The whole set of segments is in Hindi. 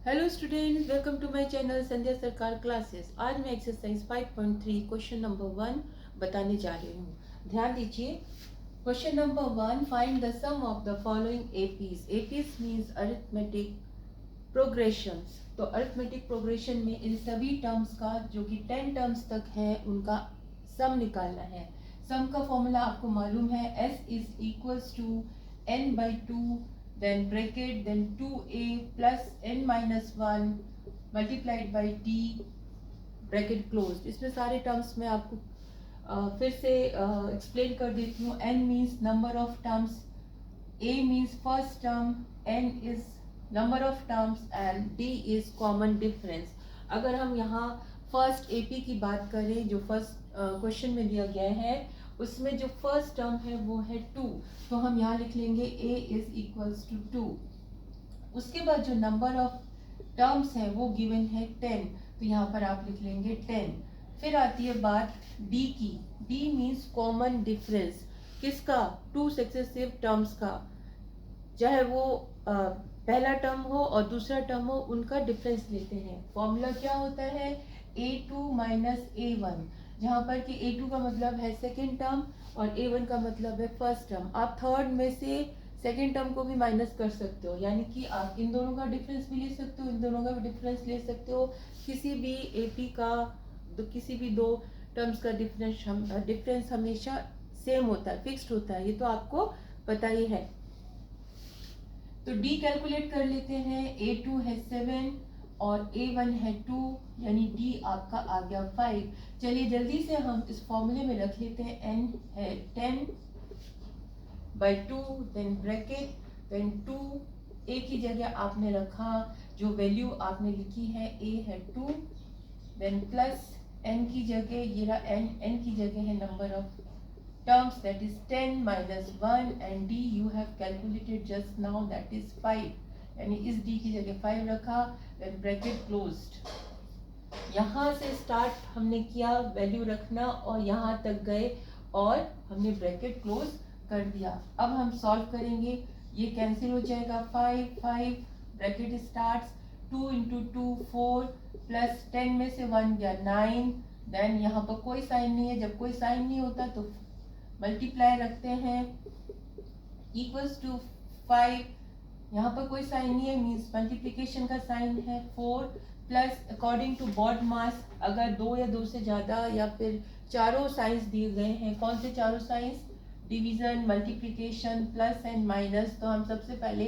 Hello students, welcome to my channel Sandhya Sarkar classes. आज मैं एक्सरसाइज 5.3 क्वेश्चन नंबर 1 बताने जा रही हूँ। ध्यान दीजिए। Question number 1, find the sum of the following APs. APs means arithmetic progressions. तो अरिथमेटिक प्रोग्रेशन में इन सभी टर्म्स का जो कि 10 टर्म्स तक है उनका सम निकालना है। सम का फॉर्मूला आपको मालूम है, s is equals to n/2 then bracket then 2a plus n minus 1 multiplied by t bracket closed। इसमें सारे टर्म्स में आपको फिर से एक्सप्लेन कर देती हूँ। n means number of terms, a means first term, n is number of terms and d is common difference. अगर हम यहाँ फर्स्ट एपी की बात करें जो फर्स्ट क्वेश्चन में दिया गया है, उसमें जो फर्स्ट टर्म है वो है 2, तो हम यहाँ लिख लेंगे a इज इक्वल्स टू 2। उसके बाद जो नंबर ऑफ टर्म्स है वो गिवन है 10, तो यहाँ पर आप लिख लेंगे 10। फिर आती है बात d की। d means common difference. किसका? टू सक्सेसिव टर्म्स का, चाहे वो पहला टर्म हो और दूसरा टर्म हो, उनका डिफरेंस लेते हैं। फॉर्मूला क्या होता है? a2 माइनस a1, जहाँ पर कि a2 का मतलब है सेकेंड टर्म और a1 का मतलब है फर्स्ट टर्म। आप थर्ड में से सेकेंड टर्म को भी माइनस कर सकते हो, यानी कि आप इन दोनों का डिफरेंस भी ले सकते हो, इन दोनों का भी डिफरेंस ले सकते हो। किसी भी एपी का किसी भी दो टर्म्स का डिफरेंस हमेशा सेम होता है, फिक्स्ड होता है, ये तो आपको पता ही है। तो d कैलकुलेट कर लेते हैं। a2 है 7 और a1 है 2, यानी d आपका आ गया 5। चलिए जल्दी से हम इस फॉर्मूले में रख लेते हैं। n है 10/2 देन ब्रैकेट देन 2, a की जगह आपने रखा, जो वैल्यू आपने लिखी है a है 2, देन प्लस n की जगह ये रहा n की जगह है number of terms, that is 10 minus 1 and d you have calculated just now, that is 5, यानी इस d की जगह 5 रखा, then bracket closed। यहाँ से स्टार्ट हमने किया वैल्यू रखना और यहाँ तक गए और हमने ब्रैकेट क्लोज कर दिया। अब हम सॉल्व करेंगे, ये कैंसिल हो जाएगा। 5 ब्रैकेट स्टार्ट्स 2 इंटू 2 4 प्लस 10 में से 1 गया 9, देन यहाँ पर कोई साइन नहीं है, जब कोई साइन नहीं होता तो मल्टीप्लाई रखते हैं इक्वल्स टू 5। यहाँ पर कोई साइन नहीं है, मीन्स मल्टीप्लिकेशन का साइन है। 4 प्लस अकॉर्डिंग टू बॉड मास, अगर 2 या 2 से ज़्यादा या फिर चारों साइंस दिए गए हैं, कौन से चारों science? Division, multiplication, plus and minus. तो हम सबसे पहले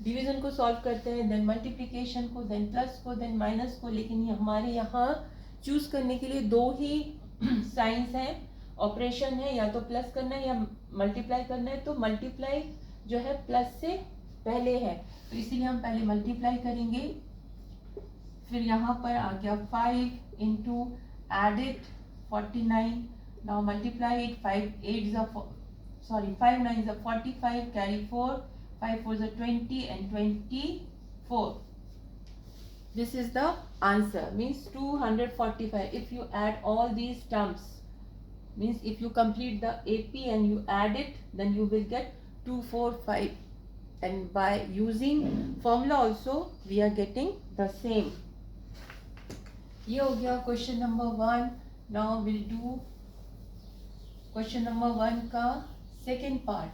डिवीजन को सॉल्व करते हैं, देन मल्टीप्लिकेशन को, देन प्लस को, देन माइनस को। लेकिन हमारे यहाँ चूज करने के लिए दो ही साइंस हैं, ऑपरेशन है, या तो प्लस करना है या मल्टीप्लाई करना है। तो मल्टीप्लाई जो है प्लस से पहले है, तो इसीलिए हम पहले मल्टीप्लाई करेंगे। फिर यहाँ पर आ गया 5 into added 49, now multiply it. 5 9 is 45, carry 4, 5 4 is 20 and 24। This is the answer, means 245 if you add all these terms, means if you complete the AP and you add it, then you will get 245, and by using formula also we are getting the same। ये हो गया question number 1। Now will do question number 1 का सेकेंड पार्ट।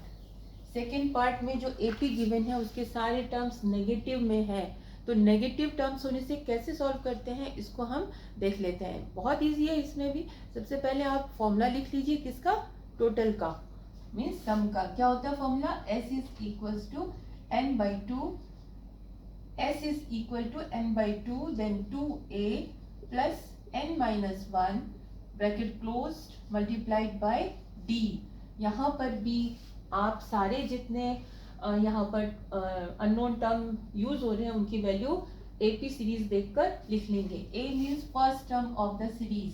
सेकेंड पार्ट में जो AP गिवन है उसके सारे टर्म्स नेगेटिव में है, तो नेगेटिव टर्म्स होने से कैसे सॉल्व करते हैं इसको हम देख लेते हैं। बहुत इजी है इसमें भी। सबसे पहले आप फॉर्मूला लिख लीजिए, किसका? टोटल का, मीन्स सम का। क्या होता है formula? s is equals to n/2, s is equal to n/2 then 2a plus n minus 1 bracket closed multiplied by d। यहाँ पर भी आप सारे जितने यहाँ पर अननोन टर्म यूज हो रहे हैं उनकी वैल्यू AP सीरीज देखकर लिख लेंगे। A means first term of the series.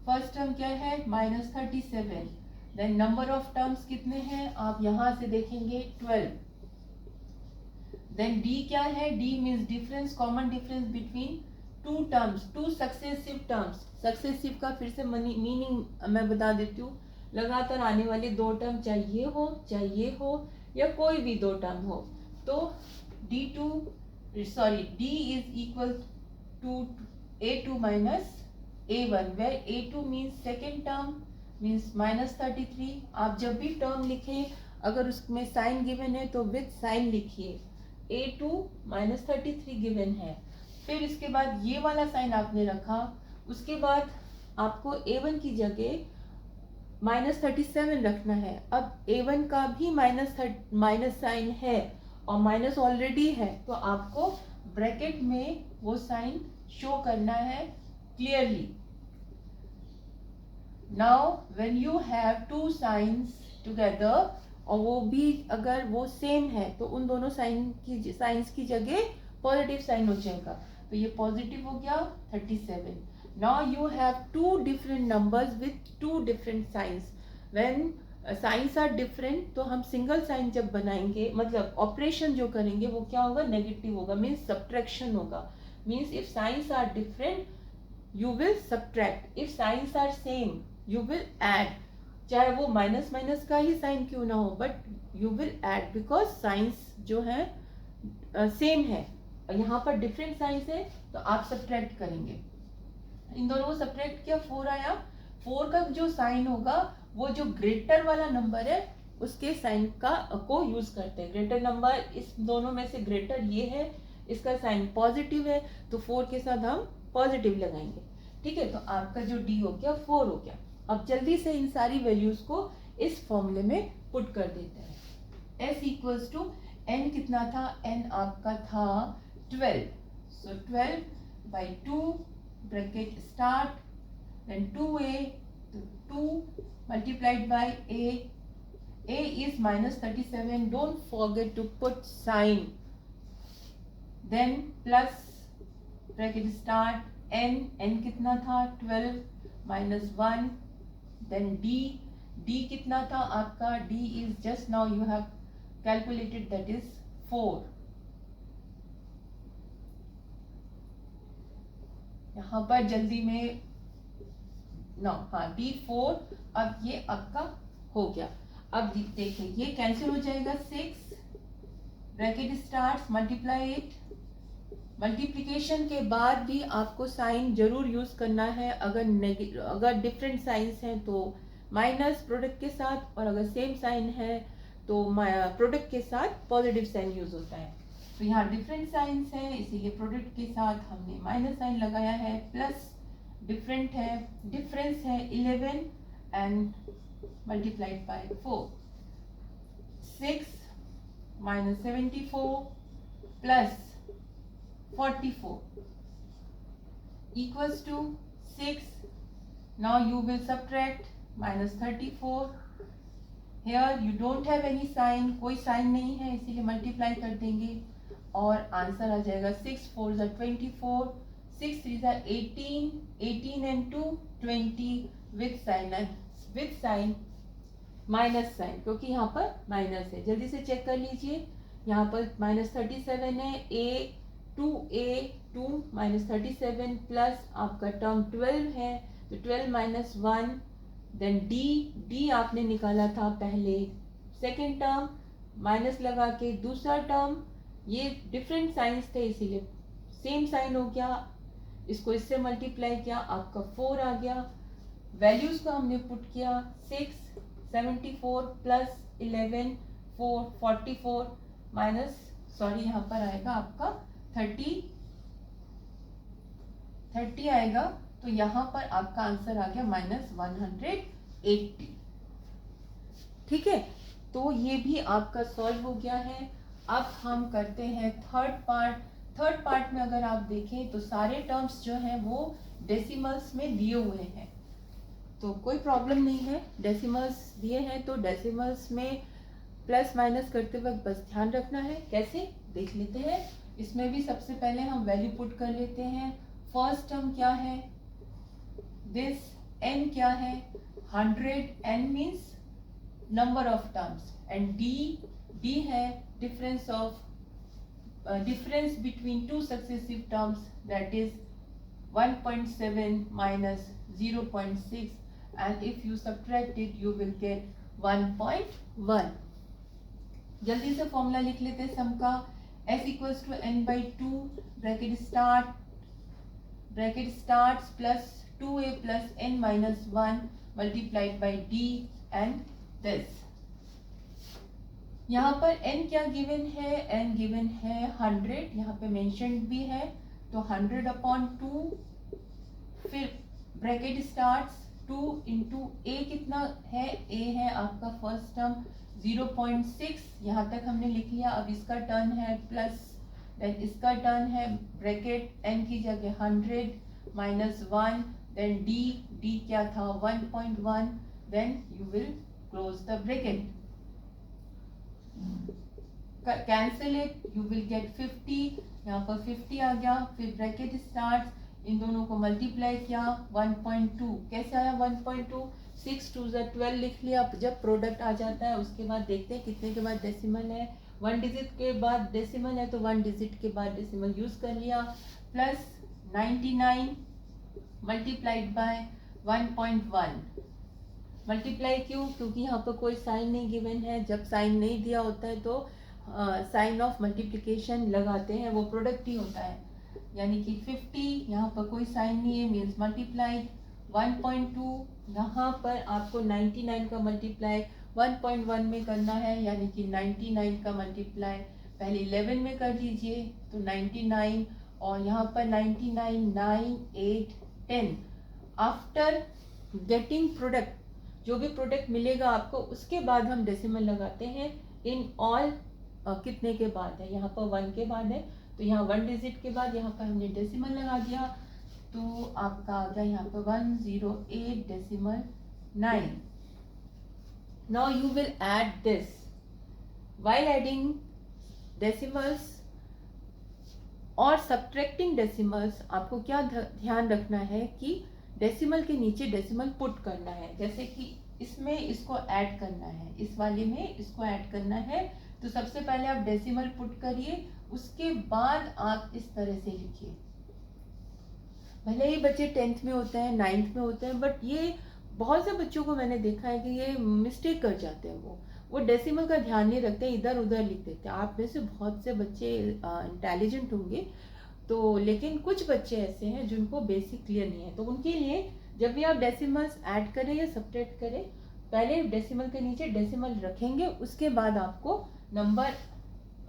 First term क्या है? -37। देन नंबर ऑफ टर्म्स कितने हैं आप यहाँ से देखेंगे? 12। देन D क्या है? D means difference, common difference between two terms, two successive terms. Successive का फिर से मीनिंग मैं बता देती हूँ, लगातार आने वाले दो टर्म, चाहे ये हो या कोई भी दो टर्म हो। तो D2 sorry, d is equal to a2 minus a1, where a2 means second term means -33. आप जब भी टर्म लिखें अगर उसमें साइन गिवन है तो विद साइन लिखिए. a2 -33 गिवन है. फिर इसके बाद ये वाला साइन आपने रखा. उसके बाद आपको a1 की जगह -37 रखना है. अब a1 का भी माइनस साइन है और माइनस ऑलरेडी है, तो आपको ब्रैकेट में वो साइन शो करना है clearly. Now when you have two signs together और वो भी अगर वो सेम है तो उन दोनों साइंस की जगह पॉजिटिव साइन हो जाएगा. तो ये पॉजिटिव हो गया 37. Now you have two different numbers with two different signs. When signs are different, तो हम सिंगल साइन जब बनाएंगे मतलब ऑपरेशन जो करेंगे वो क्या होगा, नेगेटिव होगा, मीन्स सब्ट्रैक्शन होगा. Means if signs are different you will subtract, if signs are same you will add. चाहे वो माइनस माइनस का ही साइन क्यों ना हो, but you will add because science जो है सेम है. यहाँ पर डिफरेंट साइंस है तो आप सब्ट्रैक्ट करेंगे. इन दोनों को सब्ट्रैक्ट किया, 4 आया. 4 का जो साइन होगा वो जो ग्रेटर वाला नंबर है उसके साइन को यूज करते हैं. ग्रेटर नंबर इस दोनों में से ग्रेटर ये है, इसका साइन पॉजिटिव है तो 4 के साथ हम पॉजिटिव लगाएंगे. ठीक है, तो आपका जो डी हो गया 4 हो गया. अब जल्दी से इन सारी वैल्यूज को इस फॉर्मूले में पुट कर देते हैं. s इक्वल्स टू n कितना था, n आपका था 12. सो 12 by 2 bracket start, then 2a, तो 2 multiplied by a is -37. Don't forget to put sign. Then plus bracket start n कितना था 12 minus 1. Then d कितना था आपका, d is just now you have calculated, that is 4. यहाँ पर जल्दी में d4. अब ये आपका हो गया. अब देखिए ये कैंसिल हो जाएगा. 6 bracket start multiply it. Multiplication के बाद भी आपको साइन जरूर यूज करना है. अगर डिफरेंट साइंस हैं तो माइनस प्रोडक्ट के साथ, और अगर सेम साइन है तो प्रोडक्ट के साथ पॉजिटिव साइन यूज होता है. तो यहाँ डिफरेंट साइंस है इसीलिए प्रोडक्ट के साथ हमने माइनस साइन लगाया है. प्लस डिफरेंट है, डिफरेंस है 11 and multiplied by 4. 6 minus 74 plus 44 equals to 6. Now you will subtract minus 34. Here you don't have any sign, कोई साइन नहीं है इसीलिए मल्टीप्लाई कर देंगे और आंसर आ जाएगा 6 4 are 24, 6 3 are 18, 18 and 2 20 with sign minus sign, क्योंकि यहाँ पर माइनस है. जल्दी से चेक कर लीजिए. यहाँ पर -37 है, a2 -37 प्लस आपका टर्म 12 है तो 12 minus 1. देन d आपने निकाला था पहले सेकेंड टर्म, माइनस लगा के दूसरा टर्म. ये डिफरेंट साइंस थे इसीलिए सेम साइन हो गया. इसको इससे मल्टीप्लाई किया, आपका 4 आ गया. वैल्यूज को हमने पुट किया 6 74 प्लस 11 4 44 माइनस यहाँ पर आएगा आपका 30 आएगा. तो यहाँ पर आपका आंसर आ गया -180. ठीक है, तो ये भी आपका सॉल्व हो गया है. अब हम करते हैं थर्ड पार्ट. थर्ड पार्ट में अगर आप देखें तो सारे टर्म्स जो हैं वो डेसिमल्स में दिए हुए हैं, तो कोई प्रॉब्लम नहीं है. डेसिमल्स दिए हैं तो डेसिमल्स में प्लस माइनस करते वक्त बस ध्यान रखना है. कैसे देख लेते हैं. इसमें भी सबसे पहले हम वैल्यू पुट कर लेते हैं. फर्स्ट टर्म क्या है, दिस n क्या है 100. n means number of terms and d है difference between two successive terms, that is 1.7 minus 0.6, and if you subtract it you will get 1.1. जल्दी से फॉर्मूला लिख लेते हैं सम का. s equals to n by 2 bracket starts plus 2a plus n minus 1 multiplied by d and this. यहाँ पर n क्या गिवन है, n गिवन है 100, यहाँ पे मेंशन्ड भी है, तो 100 अपॉन 2, फिर ब्रैकेट स्टार्ट्स 2 इंटू a कितना है, a है आपका फर्स्ट टर्म 0.6, यहाँ तक हमने लिख लिया। अब इसका टर्न है प्लस, देन इसका टर्न है ब्रैकेट n की जगह 100 माइनस 1, देन d क्या था 1.1, then you will close the bracket, cancel it, you will get 50, यहाँ पर 50 आ गया, फिर ब्रैकेट स्टार्ट, इन दोनों को मल्टीप्लाई किया 1.2, कैसे आया 1.2, 6 2 12 लिख लिया। जब प्रोडक्ट आ जाता है उसके बाद देखते हैं कितने के बाद डेसिमल है, 1 डिजिट के बाद डेसिमल है तो 1 डिजिट के बाद डेसिमल यूज कर लिया, प्लस 99 मल्टीप्लाइड बाय 1.1, मल्टीप्लाई क्यों, क्योंकि यहाँ पर कोई साइन नहीं गिवन है, जब साइन नहीं दिया होता है तो साइन ऑफ मल्टीप्लिकेशन लगाते हैं, वो प्रोडक्ट ही होता है, यानी कि 50 यहाँ पर कोई साइन नहीं है मीन्स मल्टीप्लाइड, 1.2 यहाँ पर आपको 99 का मल्टीप्लाई 1.1 में करना है, यानी कि 99 का मल्टीप्लाई पहले 11 में कर दीजिए तो 99, और यहाँ पर 99 9 8 10, आफ्टर गेटिंग प्रोडक्ट, जो भी प्रोडक्ट मिलेगा आपको उसके बाद हम डेसिमल लगाते हैं, इन ऑल कितने के बाद है, यहाँ पर 1 के बाद है, तो यहाँ 1 डिजिट के बाद यहाँ पर हमने डेसिमल लगा दिया, तो आपका आ गया यहाँ पर 108.9। Now you will add this, while adding decimals और सब्ट्रैक्टिंग डेसिमल्स आपको क्या ध्यान रखना है कि डेसिमल के नीचे डेसिमल पुट करना है, जैसे कि इसमें इसको ऐड करना है, इस वाले में इसको ऐड करना है, तो सबसे पहले आप डेसिमल पुट करिए, उसके बाद आप इस तरह से लिखिए। भले ही बच्चे 10th में होते हैं 9th में होते हैं, बट ये बहुत से बच्चों को मैंने देखा है कि ये मिस्टेक कर जाते हैं, वो डेसिमल का ध्यान नहीं रखते, इधर उधर लिख देते हैं। आप में से बहुत से बच्चे इंटेलिजेंट होंगे, तो लेकिन कुछ बच्चे ऐसे हैं जिनको बेसिक क्लियर नहीं है, तो उनके लिए जब भी आप डेसिमल्स ऐड करें या सब्ट्रैक्ट करें, पहले डेसिमल के नीचे डेसिमल रखेंगे, उसके बाद आपको नंबर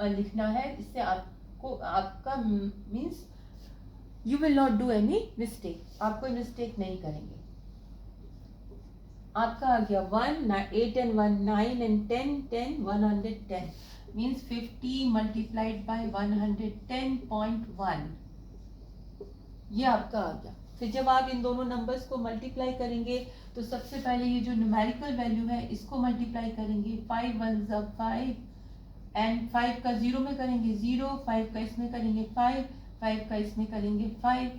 लिखना है, इससे आपको आपका means you will not do any mistake, आप कोई मिस्टेक नहीं करेंगे। आपका आ गया 1 8 and 1 9 and 10 10 110 means 50 multiplied by 110.1, ये आपका आ गया। फिर जब आप इन दोनों नंबर्स को मल्टीप्लाई करेंगे तो सबसे पहले ये जो न्यूमेरिकल वैल्यू है इसको मल्टीप्लाई करेंगे, 5 1 5 एंड 5 का 0 में करेंगे 0, 5 का इसमें करेंगे 5, 5 का इसमें करेंगे 5।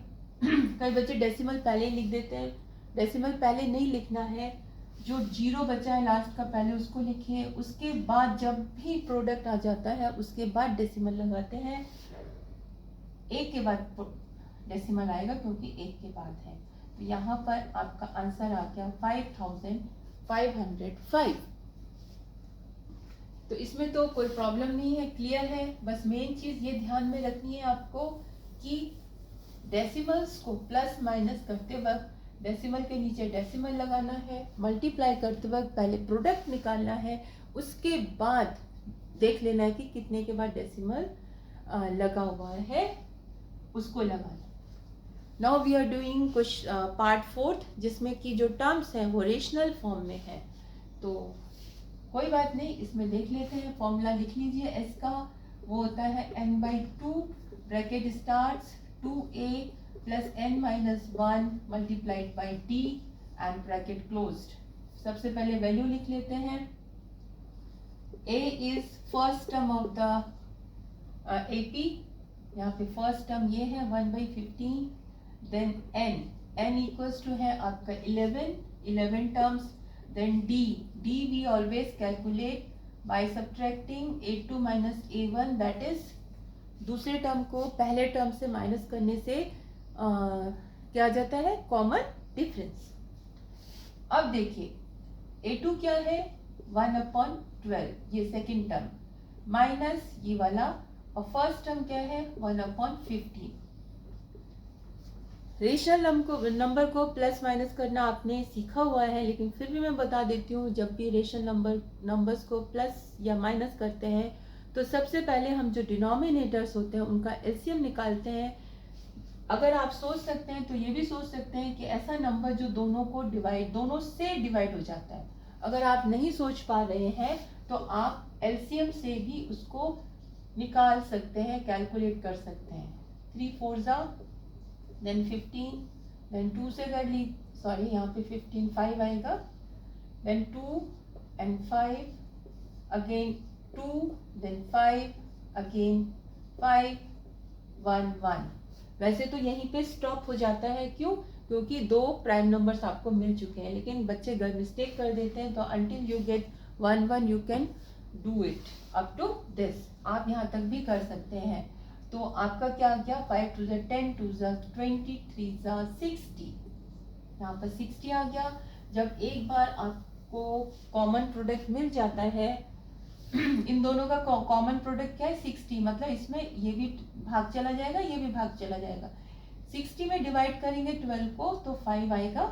कई बच्चे डेसिमल पहले ही लिख देते हैं, डेसिमल पहले नहीं लिखना है, जो 0 बचा है लास्ट का पहले उसको लिखिए, उसके बाद जब भी प्रोडक्ट आ जाता है उसके बाद डेसिमल लगाते हैं, एक के बाद डेसिमल आएगा क्योंकि एक के बाद है, तो यहाँ पर आपका आंसर आ गया 5505। तो इसमें तो कोई प्रॉब्लम नहीं है, क्लियर है, बस मेन चीज ये ध्यान में रखनी है आपको कि डेसिमल्स को प्लस माइनस करते वक्त डेसिमल के नीचे डेसिमल लगाना है, मल्टीप्लाई करते वक्त पहले प्रोडक्ट निकालना है, उसके बाद देख लेना है कि कितने के बाद डेसिमल लगा हुआ है, उसको लगाना। Now we are doing part 4 जिसमें कि जो टर्म्स हैं वो रेशनल फॉर्म में है, तो कोई बात नहीं, इसमें देख लेते हैं। फॉर्मूला लिख लीजिए s का, वो होता है n/2 bracket starts 2a plus n minus 1 multiplied by d and bracket closed. सबसे पहले वैल्यू लिख लेते हैं, a is first term of the AP, यहाँ पे फर्स्ट टर्म ये है 1/15, देन n इक्वल्स टू है आपका 11 terms, then d we always calculate by subtracting a2 minus a1, that is दूसरे टर्म को पहले टर्म से माइनस करने से क्या आ जाता है, कॉमन डिफरेंस। अब देखिए a2 क्या है 1/12, ये सेकंड टर्म, माइनस ये वाला और फर्स्ट टर्म क्या है 1/15। रेशनल नंबर को प्लस माइनस करना आपने सीखा हुआ है, लेकिन फिर भी मैं बता देती हूँ, जब भी रेशनल नंबर्स को प्लस या माइनस करते हैं तो सबसे पहले हम जो डिनोमिनेटर्स होते हैं उनका एलसीएम निकालते हैं। अगर आप सोच सकते हैं तो ये भी सोच सकते हैं कि ऐसा नंबर जो दोनों से डिवाइड हो जाता है। अगर आप नहीं सोच पा रहे हैं तो आप एलसीएम से भी उसको निकाल सकते हैं, कैलकुलेट कर सकते हैं। 3 4 जा देन 15, देन 2 से कर ली, सॉरी यहाँ पे 15 5 आएगा, then 2 and 5 again 2, then 5 again 5 1 1। वैसे तो यहीं पे स्टॉप हो जाता है, क्यों? क्योंकि 2 प्राइम नंबर्स आपको मिल चुके हैं, लेकिन बच्चे अगर मिस्टेक कर देते हैं तो until you get 1 1 you can do it up to this. आप यहाँ तक भी कर सकते हैं। तो आपका क्या आ गया 5 2 10 2 20 3 60, यहाँ पर 60 आ गया। जब एक बार आपको कॉमन प्रोडक्ट मिल जाता है इन दोनों का कॉमन प्रोडक्ट क्या है 60, मतलब इसमें ये भी भाग चला जाएगा, ये भी भाग चला जाएगा। 60 में डिवाइड करेंगे 12 को तो 5 आएगा,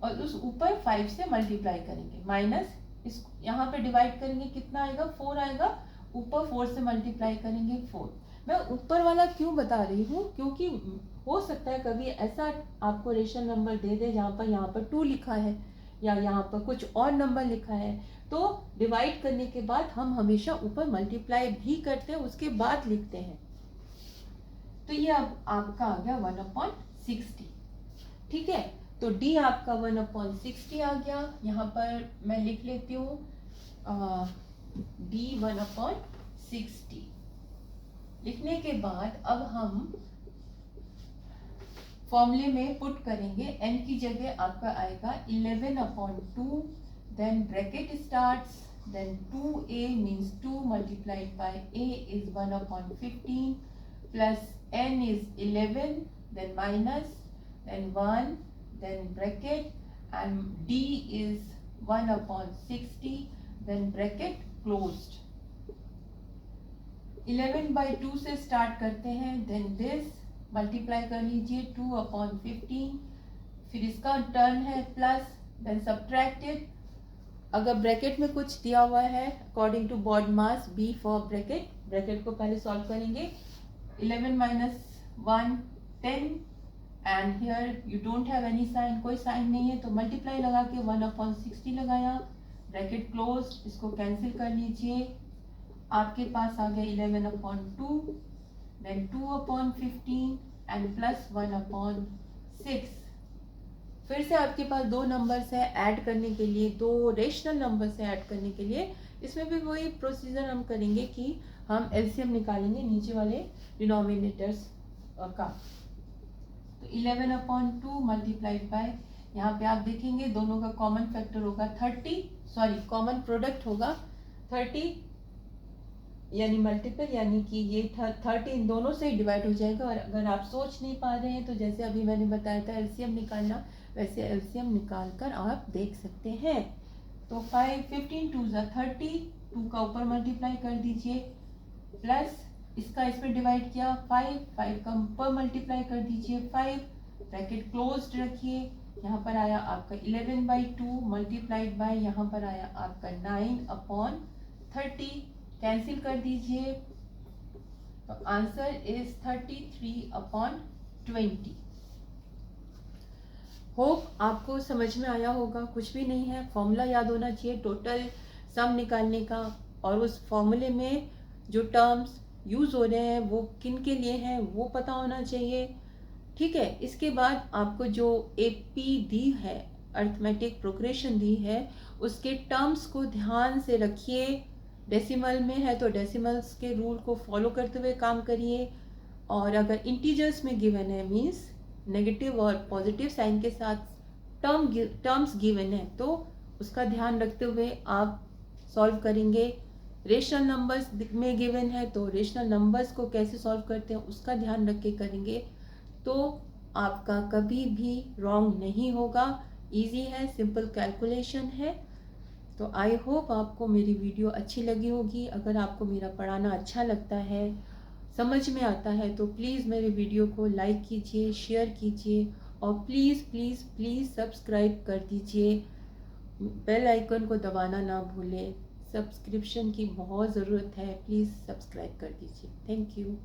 और उस ऊपर 5 से मल्टीप्लाई करेंगे, माइनस इस यहाँ पे डिवाइड करेंगे कितना आएगा 4 आएगा, ऊपर 4 से मल्टीप्लाई करेंगे 4। मैं ऊपर वाला क्यों बता रही हूँ, क्योंकि हो सकता है कभी ऐसा आपको रेशनल नंबर दे दे जहाँ पर यहाँ पर 2 लिखा है या यहाँ पर कुछ और नंबर लिखा है, तो डिवाइड करने के बाद हम हमेशा ऊपर मल्टीप्लाई भी करते हैं, उसके बाद लिखते हैं। तो ये अब आपका आ गया 1/60। ठीक है, तो डी आपका 1/60 आ गया। यहाँ पर मैं लिख लेती हूँ डी 1/60। लिखने के बाद अब हम फॉर्मूले में पुट करेंगे। n की जगह आपका आएगा 11/2, then bracket starts, then 2a means 2 multiplied by a is 1/15, plus n is 11, then minus, then 1, then bracket, and d is 1/60, then bracket closed। 11/2 से स्टार्ट करते हैं, then this मल्टीप्लाई कर लीजिए 2/15, फिर इसका टर्न है प्लस, देन सब्ट्रैक्टेड। अगर ब्रैकेट में कुछ दिया हुआ है according to BODMAS B for bracket, bracket को पहले सॉल्व करेंगे। 11 minus 1 10, and here you don't have any sign, कोई साइन नहीं है, तो मल्टीप्लाई लगा के 1/60 लगाया, ब्रैकेट क्लोज, इसको कैंसिल कर लीजिए। आपके पास आ गया 11/2, then 2/15 and plus 1/6। फिर से आपके पास दो नंबर्स है ऐड करने के लिए, दो रेशनल नंबर्स है ऐड करने के लिए। इसमें भी वही प्रोसीजर हम करेंगे कि हम एलसीएम निकालेंगे नीचे वाले डिनोमिनेटर्स का। तो 11/2 मल्टीप्लाइड बाय, यहाँ पे आप देखेंगे दोनों का कॉमन फैक्टर होगा 30, सॉरी कॉमन प्रोडक्ट होगा 30 यानी मल्टीपल, यानी कि ये 30 इन दोनों से डिवाइड हो जाएगा। और अगर आप सोच नहीं पा रहे हैं तो जैसे अभी मैंने बताया था एलसीएम निकालना, वैसे एलसीएम निकाल कर आप देख सकते हैं। तो 15 2 30, 2 का ऊपर मल्टीप्लाई कर दीजिए, प्लस इसका इसमें डिवाइड किया 5 का ऊपर मल्टीप्लाई कर दीजिए 5, ब्रैकेट क्लोज्ड रखिए। यहाँ पर आया आपका 11/2 मल्टीप्लाइड बाय, यहाँ पर आया आपका 9/30, कैंसिल कर दीजिए, तो आंसर इज 33/20। होप आपको समझ में आया होगा। कुछ भी नहीं है, फॉर्मूला याद होना चाहिए टोटल सम निकालने का, और उस फॉर्मूले में जो टर्म्स यूज हो रहे हैं वो किन के लिए हैं वो पता होना चाहिए। ठीक है, इसके बाद आपको जो एपी दी है, अरिथमेटिक प्रोग्रेशन दी है, उसके टर्म्स को ध्यान से रखिए। डेसिमल में है तो डेसिमल्स के रूल को फॉलो करते हुए काम करिए, और अगर इंटीजर्स में गिवन है मींस नेगेटिव और पॉजिटिव साइन के साथ टर्म्स गिवन है तो उसका ध्यान रखते हुए आप सॉल्व करेंगे। रेशनल नंबर्स में गिवन है तो रेशनल नंबर्स को कैसे सॉल्व करते हैं उसका ध्यान रख के करेंगे, तो आपका कभी भी रॉन्ग नहीं होगा। इजी है, सिंपल कैलकुलेशन है। तो आई होप आपको मेरी वीडियो अच्छी लगी होगी। अगर आपको मेरा पढ़ाना अच्छा लगता है, समझ में आता है, तो प्लीज़ मेरे वीडियो को लाइक कीजिए, शेयर कीजिए और प्लीज़ प्लीज़ प्लीज़ सब्सक्राइब कर दीजिए। बेल आइकन को दबाना ना भूलें। सब्सक्रिप्शन की बहुत ज़रूरत है, प्लीज़ सब्सक्राइब कर दीजिए। Thank you.